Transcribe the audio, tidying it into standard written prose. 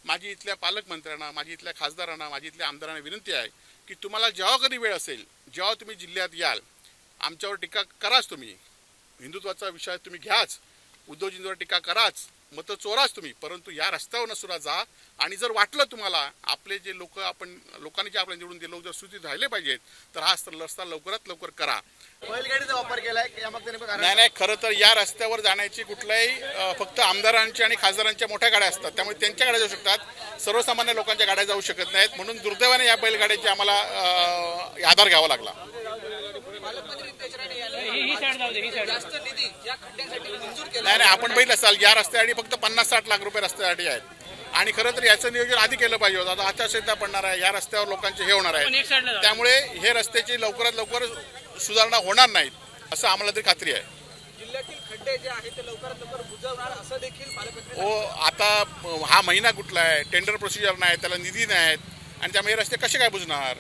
माझी इथल्या पालकमंत्र्यांना, माझी इथल्या खासदारांना, माझी इथल्या आमदारांना विनंती आहे की तुम्हाला जेव्हा कधी वेळ असेल, जेव्हा तुम्ही जिल्ह्यात याल, आमच्यावर टीका कराच, तुम्ही हिंदुत्वाचा विषय तुम्ही घ्याच, उद्धवजींवर टीका कराच, मतं चोराच तुम्ही, परंतु या रस्त्यावर सुद्धा जा आणि जर वाटलं तुम्हाला आपले जे लोक लोकांनी जे आपल्याला निवडून दिले जर सुस्थितीत राहिले पाहिजेत तर हा रस्ता लवकरात लवकर करा. बैलगाडीचा वापर केलाय नाही, खरं तर या रस्त्यावर जाण्याची कुठल्याही फक्त आमदारांची आणि खासदारांच्या मोठ्या गाड्या असतात, त्यामुळे त्यांच्या गाड्या जाऊ शकतात, सर्वसामान्य लोकांच्या गाड्या जाऊ शकत नाहीत. म्हणून दुर्दैवाने या बैलगाड्याची आम्हाला आधार घ्यावा लागला. नाही, आपण बघितलं असाल या रस्त्यासाठी फक्त 50-60 लाख रुपये रस्त्यासाठी आहेत आणि खरं तर याचं नियोजन आधी केलं पाहिजे होतं. आता आचारसंहिता पडणार आहे, या रस्त्यावर लोकांचे हे होणार आहे, त्यामुळे हे रस्त्याची लवकरात लवकर सुधारणा होणार नाहीत असं आम्हाला तरी खात्री आहे. जिल्ह्यातील खड्डे जे आहेत ते लवकरात लवकर बुजवणार असं देखील पालकमंत्री. हो, आता हा महिना कुठला आहे, टेंडर प्रोसिजर नाही, त्याला निधी नाहीत आणि त्यामुळे रस्ते कसे काय बुजणार.